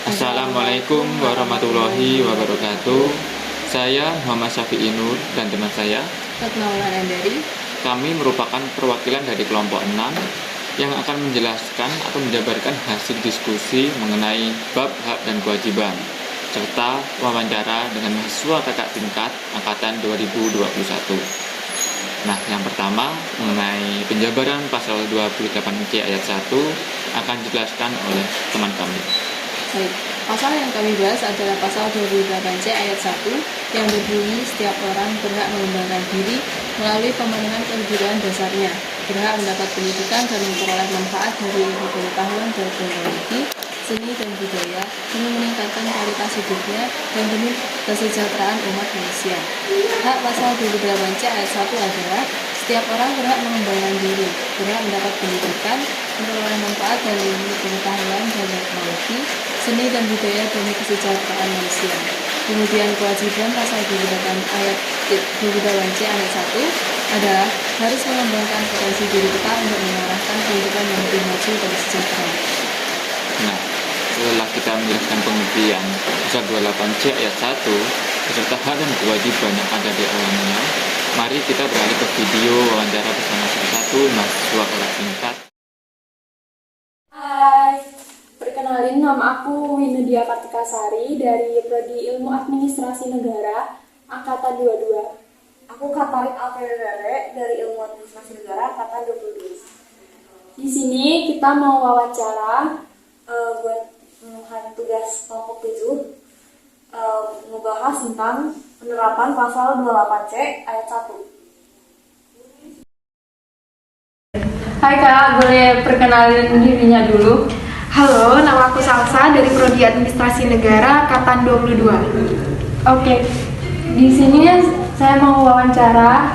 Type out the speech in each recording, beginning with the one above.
Assalamualaikum warahmatullahi wabarakatuh. Saya Muhammad Syafi'i Nur dan teman saya Fatmawlan Andari. Kami merupakan perwakilan dari kelompok 6 yang akan menjelaskan atau menjabarkan hasil diskusi mengenai bab hak dan kewajiban serta wawancara dengan mahasiswa kakak tingkat angkatan 2021. Nah, yang pertama mengenai penjabaran pasal 28C ayat 1 akan dijelaskan oleh teman kami. Baik, pasal yang kami bahas adalah pasal 28C ayat 1 yang berbunyi setiap orang berhak mengembangkan diri melalui pemenuhan kebutuhan dasarnya, berhak mendapat pendidikan dan memperoleh manfaat dari ilmu pengetahuan dan teknologi, seni dan budaya demi meningkatkan kualitas hidupnya dan demi kesejahteraan umat manusia. Hak pasal 28C ayat 1 adalah setiap orang berhak mengembangkan diri, berhak mendapat pendidikan, memperoleh manfaat dari ilmu pengetahuan dan teknologi, seni dan budaya demi kesejahteraan manusia. Kemudian kewajiban pasal 28C ayat 1 adalah harus mengembangkan potensi diri kita untuk mengarahkan kehidupan yang lebih maju dan sejahtera. Nah, setelah kita menjelaskan pengertian pasal 28C ayat 1 beserta hak dan kewajiban yang ada di dalamnya, mari kita beralih ke video wawancara bersama salah satu mahasiswa kakak tingkat. Hai, perkenalin nama aku Winudia Kartikasari dari Prodi Ilmu Administrasi Negara Angkatan 22. Aku Katarik Alfredare dari Ilmu Administrasi Negara Angkatan 22. Di sini kita mau wawancara Buat pemenuhan tugas kelompok 7 ngebahas tentang penerapan pasal 28C ayat 1. Hai Kak, boleh perkenalin dirinya dulu? Halo, nama aku Salsa dari Prodi Administrasi Negara Angkatan 22. Oke, di sini saya mau wawancara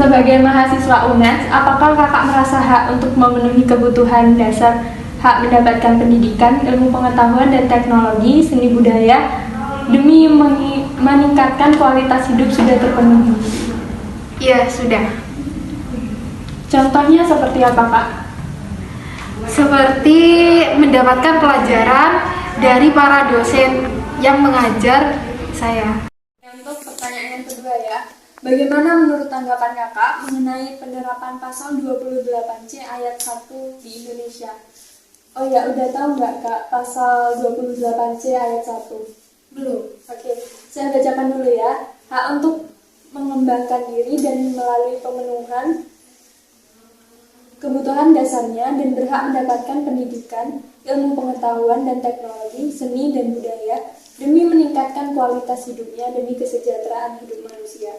sebagai mahasiswa UNES, apakah kakak merasa hak untuk memenuhi kebutuhan dasar, hak mendapatkan pendidikan, ilmu pengetahuan dan teknologi, seni budaya demi meningkatkan kualitas hidup sudah terpenuhi? Iya, sudah. Contohnya seperti apa Kak? Seperti mendapatkan pelajaran dari para dosen yang mengajar saya. Untuk pertanyaan yang kedua ya, bagaimana menurut tanggapan kakak mengenai penerapan pasal 28C ayat 1 di Indonesia? Oh ya, udah tahu nggak Kak pasal 28C ayat 1? Belum? Oke, saya bacakan dulu ya. Hak untuk mengembangkan diri dan melalui pemenuhan kebutuhan dasarnya dan berhak mendapatkan pendidikan, ilmu pengetahuan dan teknologi, seni dan budaya demi meningkatkan kualitas hidupnya demi kesejahteraan hidup manusia.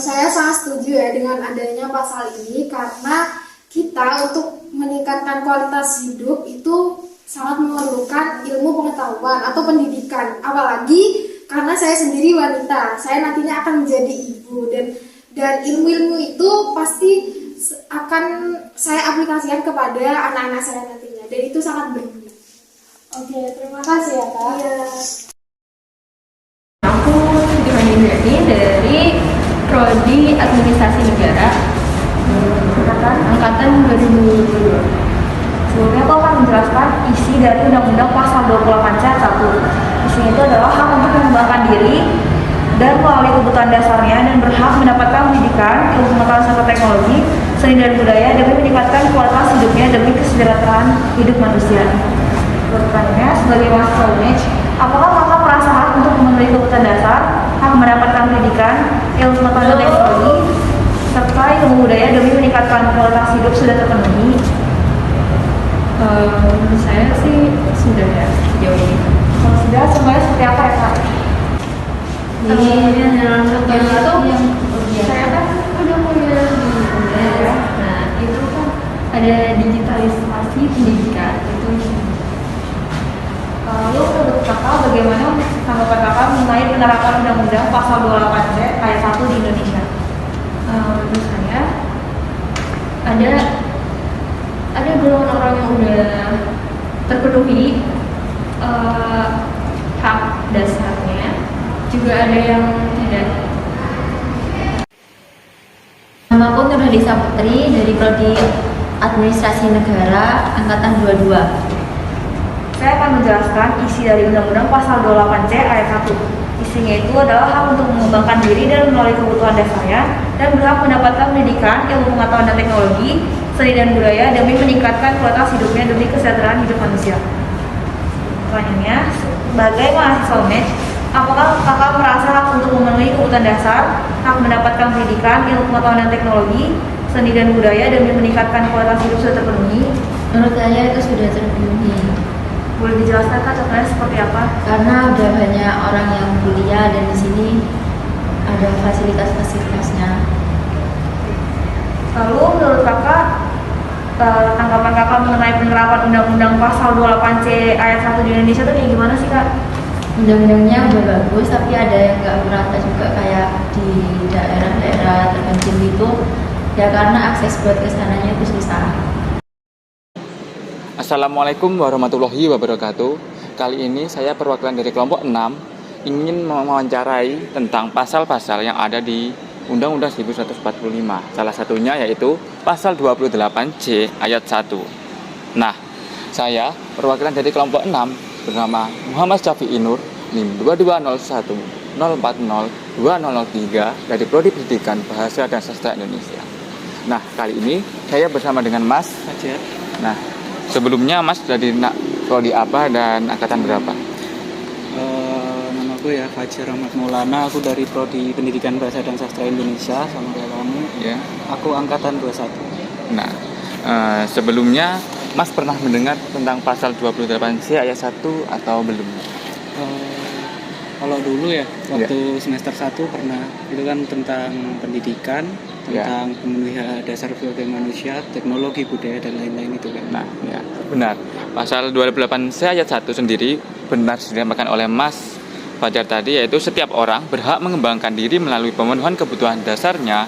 Saya sangat setuju ya dengan adanya pasal ini karena kita untuk meningkatkan kualitas hidup itu sangat memerlukan ilmu pengetahuan atau pendidikan. Apalagi karena saya sendiri wanita, saya nantinya akan menjadi ibu dan ilmu-ilmu itu pasti akan saya aplikasikan kepada anak-anak saya nantinya dan itu sangat berguna. Oke, terima kasih ya Kak. Iya. Aku Siti dari Prodi Administrasi Negara Angkatan 2022. Sebelumnya aku akan menjelaskan isi dari Undang-Undang Pasal 28C ayat 1. Isi itu adalah hak untuk mengembangkan diri dan melalui kebutuhan dasarnya dan berhak mendapatkan pendidikan, ilmu pengetahuan serta teknologi, seni dan budaya demi meningkatkan kualitas hidupnya demi kesejahteraan hidup manusia. Pertanyaannya, sebagai mahasiswa UNES, apakah kakak merasa hak untuk memenuhi kebutuhan dasar, hak mendapatkan pendidikan, ilmu pengetahuan dan teknologi, serta ilmu budaya demi meningkatkan kualitas hidup sudah terpenuhi? Menurut saya sih sudah ya sejauh ini. Kalau sudah, semuanya seperti apa ya kak? Dalam contoh yang saya kan udah kuliah di UNES. Nah itu kan ada digitalisasi pendidikan itu. Lalu menurut kakak bagaimana tanggapan kakak mengenai penerapan Undang-Undang Pasal 28C ayat 1 di Indonesia? Menurut saya ada golongan orang yang udah terpenuhi hak dasarnya, juga ada yang tidak. Nama aku Nurhadisa Putri dari Prodi Administrasi Negara Angkatan 22. Saya akan menjelaskan isi dari Undang-Undang Pasal 28C ayat 1. Isinya itu adalah hak untuk mengembangkan diri dan melalui kebutuhan dasarnya dan berhak mendapatkan pendidikan, ilmu pengetahuan dan teknologi, seni dan budaya demi meningkatkan kualitas hidupnya demi kesejahteraan hidup manusia. Pertanyaannya, sebagai mahasiswa UNED, apakah kakak merasa hak untuk memenuhi kebutuhan dasar, hak mendapatkan pendidikan, ilmu pengetahuan dan teknologi, seni dan budaya demi meningkatkan kualitas hidup sudah terpenuhi? Menurut saya itu sudah terpenuhi. Boleh dijelaskan Kak contohnya seperti apa? Karena udah banyak orang yang kuliah dan di sini ada fasilitas-fasilitasnya. Lalu menurut kakak, tanggapan kakak mengenai penerapan Undang-Undang Pasal 28C ayat 1 di Indonesia itu kayak gimana sih Kak? Undang-undangnya udah bagus, tapi ada yang nggak merata juga kayak di daerah-daerah terpencil itu, ya karena akses buat kesananya itu susah. Assalamualaikum warahmatullahi wabarakatuh. Kali ini saya perwakilan dari kelompok 6 ingin mewawancarai tentang pasal-pasal yang ada di Undang-Undang 1145. Salah satunya yaitu pasal 28C ayat 1. Nah, saya perwakilan dari kelompok 6 bernama Muhammad Syafi'i Nur, NIM 2201 040 2003 dari Prodi Pendidikan Bahasa dan Sastra Indonesia. Nah, kali ini saya bersama dengan Mas Fajar. Nah, sebelumnya Mas dari prodi apa dan angkatan berapa? Nama aku ya Fajar Ahmad Maulana, aku dari Prodi Pendidikan Bahasa dan Sastra Indonesia sama kayak kamu. Ya. Aku angkatan 21. Nah, sebelumnya Mas pernah mendengar tentang pasal 28C ayat 1 atau belum? Kalau dulu ya, waktu semester 1 pernah, itu kan tentang pendidikan, tentang pemenuhan dasar sebagai manusia, teknologi, budaya, dan lain-lain itu kan. Nah, ya, benar. Pasal 28C ayat 1 sendiri benar disampaikan oleh Mas Fajar tadi, yaitu setiap orang berhak mengembangkan diri melalui pemenuhan kebutuhan dasarnya,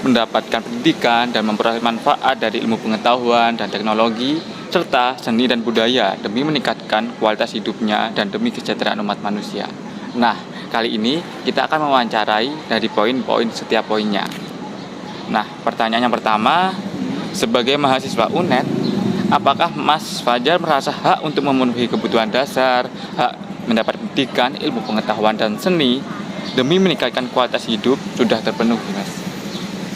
mendapatkan pendidikan dan memperoleh manfaat dari ilmu pengetahuan dan teknologi, serta seni dan budaya demi meningkatkan kualitas hidupnya dan demi kesejahteraan umat manusia. Nah, kali ini kita akan mewawancarai dari poin-poin setiap poinnya. Nah, pertanyaan yang pertama, sebagai mahasiswa UNED, apakah Mas Fajar merasa hak untuk memenuhi kebutuhan dasar, hak mendapat pendidikan, ilmu pengetahuan dan seni demi meningkatkan kualitas hidup sudah terpenuhi, Mas?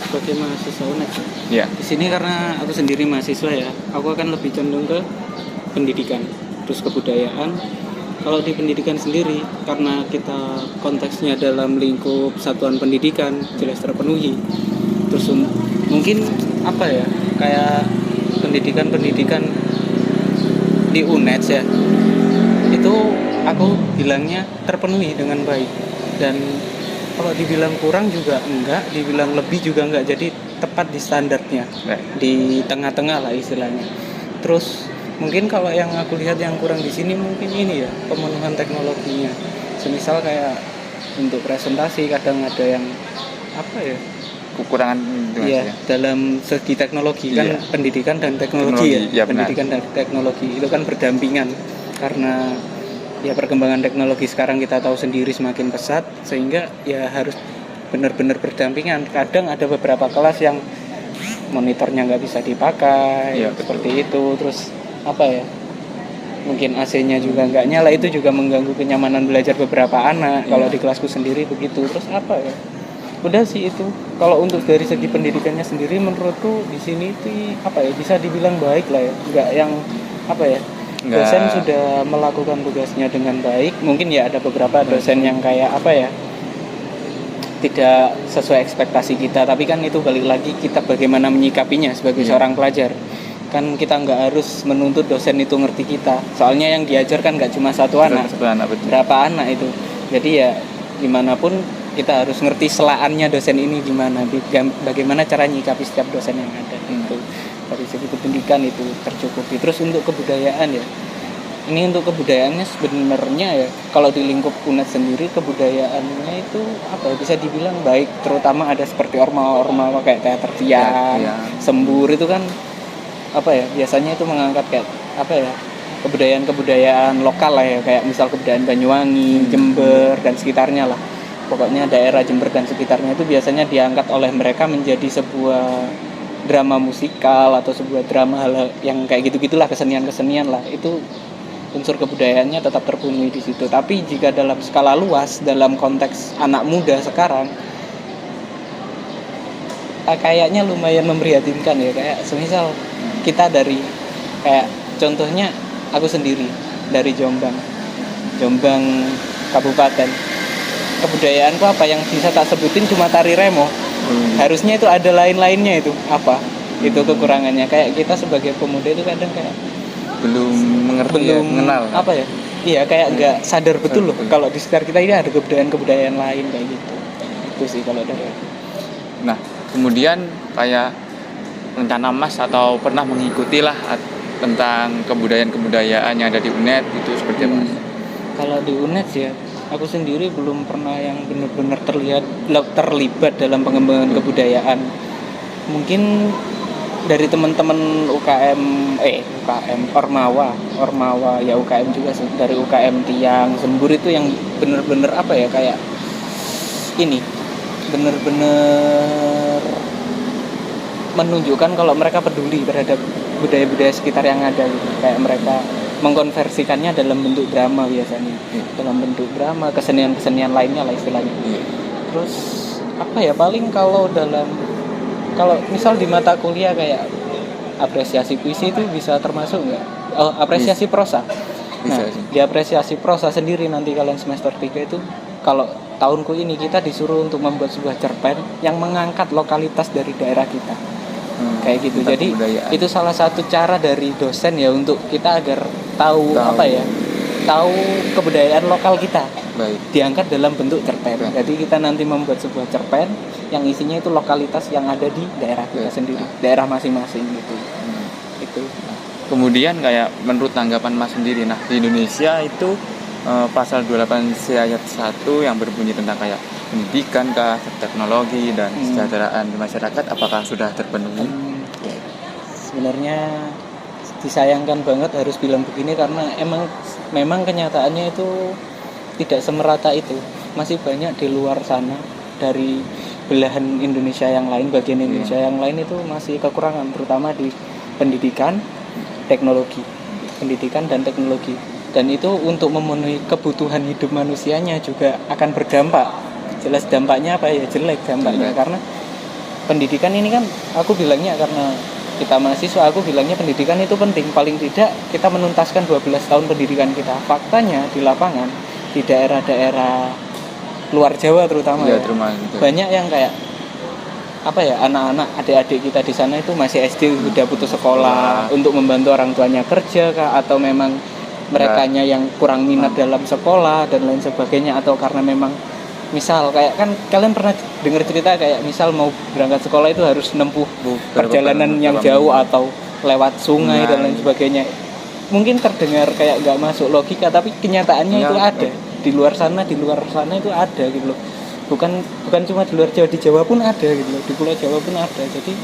Sebagai mahasiswa UNED, Ya. di sini karena aku sendiri mahasiswa ya, aku akan lebih condong ke pendidikan, terus kebudayaan. Kalau di pendidikan sendiri, karena kita konteksnya dalam lingkup satuan pendidikan, jelas terpenuhi. Terus mungkin apa ya, kayak pendidikan di UNED ya, itu aku bilangnya terpenuhi dengan baik. Dan kalau dibilang kurang juga enggak, dibilang lebih juga enggak, jadi tepat di standarnya, di tengah-tengah lah istilahnya. Terus mungkin kalau yang aku lihat yang kurang di sini mungkin ini ya, pemenuhan teknologinya. Semisal kayak untuk presentasi kadang ada yang apa ya, Kekurangan itu, Mas, iya, ya. dalam segi teknologi kan, Iya. pendidikan dan teknologi Teknologi, ya, benar. pendidikan dan teknologi itu kan berdampingan, karena ya perkembangan teknologi sekarang kita tahu sendiri semakin pesat, sehingga ya harus benar-benar berdampingan. Kadang ada beberapa kelas yang monitornya nggak bisa dipakai, Iya, seperti itu. Terus apa ya, mungkin AC-nya juga nggak nyala, itu juga mengganggu kenyamanan belajar beberapa anak. Kalau di kelasku sendiri begitu. Terus apa ya, udah sih itu. Kalau untuk dari segi pendidikannya sendiri, menurutku di sini tuh apa ya, bisa dibilang baik lah ya, nggak yang apa ya, dosen sudah melakukan tugasnya dengan baik. Mungkin ya ada beberapa dosen yang kayak apa ya, tidak sesuai ekspektasi kita, tapi kan itu balik lagi kita bagaimana menyikapinya sebagai seorang pelajar. Kan kita nggak harus menuntut dosen itu ngerti kita, soalnya yang diajar kan nggak cuma satu anak, berapa anak itu. Jadi ya gimana pun kita harus ngerti selaannya dosen ini gimana, bagaimana cara nyikapi setiap dosen yang ada. Itu dari segi pendidikan itu tercukupi. Terus untuk kebudayaan ya, ini untuk kebudayaannya sebenarnya ya, kalau di lingkup UNED sendiri kebudayaannya itu apa ya, bisa dibilang baik. Terutama ada seperti orma-orma kayak teater tiang, sembur, itu kan apa ya, biasanya itu mengangkat kayak apa ya, kebudayaan lokal lah ya, kayak misal kebudayaan Banyuwangi, Jember dan sekitarnya lah. Pokoknya daerah Jember dan sekitarnya itu biasanya diangkat oleh mereka menjadi sebuah drama musikal atau sebuah drama hal yang kayak gitu-gitulah, kesenian lah, itu unsur kebudayaannya tetap terpenuhi di situ. Tapi jika dalam skala luas, dalam konteks anak muda sekarang, kayaknya lumayan memprihatinkan ya. Kayak semisal kita dari, kayak contohnya aku sendiri dari Jombang Kabupaten, kebudayaanku apa yang bisa tak sebutin cuma tari remo. Harusnya itu ada lain-lainnya, itu apa, itu kekurangannya. Kayak kita sebagai pemuda itu kadang kayak belum mengerti, belum mengenal apa ya, iya kayak nggak sadar betul loh kalau di sekitar kita ini ada kebudayaan lain kayak gitu. Itu sih kalau dari aku. Nah, kemudian kayak rencana Mas atau pernah mengikuti lah tentang kebudayaan yang ada di UNED itu seperti apa? Kalau di UNED ya, aku sendiri belum pernah yang benar-benar terlibat dalam pengembangan kebudayaan. Mungkin dari teman-teman UKM Ormawa ya, UKM juga sih, dari UKM Tiang Sembur itu yang benar-benar apa ya, kayak ini benar-benar menunjukkan kalau mereka peduli terhadap budaya-budaya sekitar yang ada gitu. Kayak mereka mengkonversikannya dalam bentuk drama biasanya, dalam bentuk drama, kesenian-kesenian lainnya lah istilahnya. Terus apa ya, paling kalau misal di mata kuliah kayak apresiasi puisi itu bisa termasuk nggak? Oh, apresiasi prosa. Nah, di apresiasi prosa sendiri nanti kalian semester 3 itu, kalau tahunku ini kita disuruh untuk membuat sebuah cerpen yang mengangkat lokalitas dari daerah kita. Kayak gitu. Jadi kebudayaan. Itu salah satu cara dari dosen ya untuk kita agar tahu kebudayaan lokal kita. Baik. Diangkat dalam bentuk cerpen. Jadi kita nanti membuat sebuah cerpen yang isinya itu lokalitas yang ada di daerah kita sendiri, daerah masing-masing gitu. Itu. Kemudian kayak menurut tanggapan Mas sendiri, nah di Indonesia itu pasal 28C ayat 1 yang berbunyi tentang kayak pendidikan, teknologi dan kesejahteraan di masyarakat, apakah sudah terpenuhi? Sebenarnya disayangkan banget harus bilang begini, karena memang kenyataannya itu tidak semerata itu. Masih banyak di luar sana, dari belahan Indonesia yang lain, bagian Indonesia yang lain itu masih kekurangan, terutama di pendidikan, pendidikan dan teknologi. Dan itu untuk memenuhi kebutuhan hidup manusianya juga akan berdampak. Jelas dampaknya apa ya, jelek dampaknya. Karena pendidikan ini kan, aku bilangnya karena kita mahasiswa, aku bilangnya pendidikan itu penting. Paling tidak kita menuntaskan 12 tahun pendidikan kita. Faktanya di lapangan, di daerah-daerah luar Jawa terutama ya, banyak yang kayak apa ya, anak-anak adik-adik kita di sana itu masih SD udah putus sekolah untuk membantu orang tuanya kerja kah, atau memang merekanya yang kurang minat dalam sekolah dan lain sebagainya, atau karena memang misal kayak kan kalian pernah dengar cerita kayak misal mau berangkat sekolah itu harus menempuh perjalanan yang jauh atau lewat sungai dan lain sebagainya. Mungkin terdengar kayak nggak masuk logika, tapi kenyataannya itu ada di luar sana itu ada gitu loh. Bukan cuma di luar Jawa, di Jawa pun ada gitu loh, di Pulau Jawa pun ada. Jadi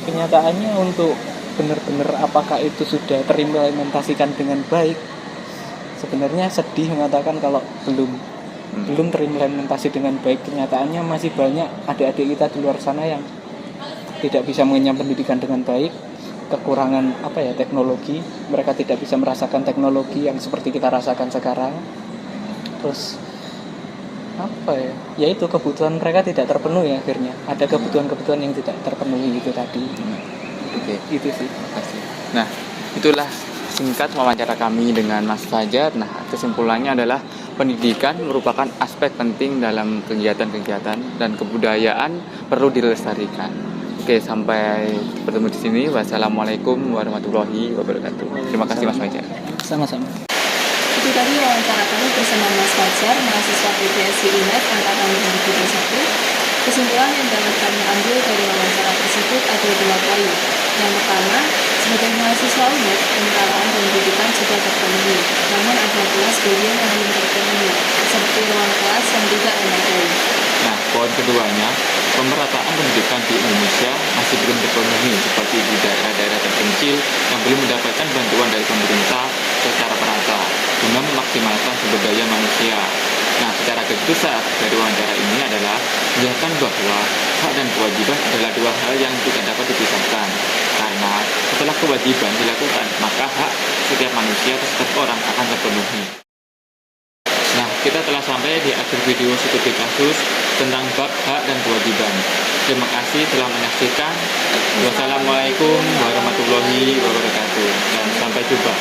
kenyataannya untuk benar-benar apakah itu sudah terimplementasikan dengan baik, sebenarnya sedih mengatakan kalau belum terimplementasi dengan baik. Kenyataannya masih banyak adik-adik kita di luar sana yang tidak bisa mengenyam pendidikan dengan baik, kekurangan teknologi, mereka tidak bisa merasakan teknologi yang seperti kita rasakan sekarang. Terus yaitu kebutuhan mereka tidak terpenuhi, akhirnya ada kebutuhan-kebutuhan yang tidak terpenuhi itu tadi. Itu sih pasti. Nah, itulah singkat wawancara kami dengan Mas Fajar. Nah, kesimpulannya adalah pendidikan merupakan aspek penting dalam kegiatan-kegiatan dan kebudayaan perlu dilestarikan. Oke, sampai bertemu di sini. Wassalamualaikum warahmatullahi wabarakatuh. Terima kasih Mas Fajar. Sama-sama. Itu tadi wawancara kami bersama Mas Fajar, mahasiswa PPSI UNED angkatan 2021. Kesimpulan yang dapat kami ambil dari wawancara tersebut ada 2 poin. Yang pertama, sebagai mahasiswa UNED, penyerataan dan pendidikan sudah terpenuhi, namun ada pula sebagian yang belum terpenuhi, seperti ruang kelas yang tidak memadai. Nah, poin keduanya, pemerataan pendidikan di Indonesia masih belum terpenuhi, seperti di daerah-daerah terpencil yang belum mendapatkan bantuan dari pemerintah secara merata guna memaksimalkan sumber daya manusia. Nah, secara garis besar dari wawancara ini adalah menjelaskan bahwa hak dan kewajiban adalah dua hal yang tidak dapat dipisahkan. Karena setelah kewajiban dilakukan, maka hak setiap manusia atau setiap orang akan terpenuhi. Nah, kita telah sampai di akhir video studi kasus tentang bab hak dan kewajiban. Terima kasih telah menyaksikan. Wassalamualaikum warahmatullahi wabarakatuh dan sampai jumpa.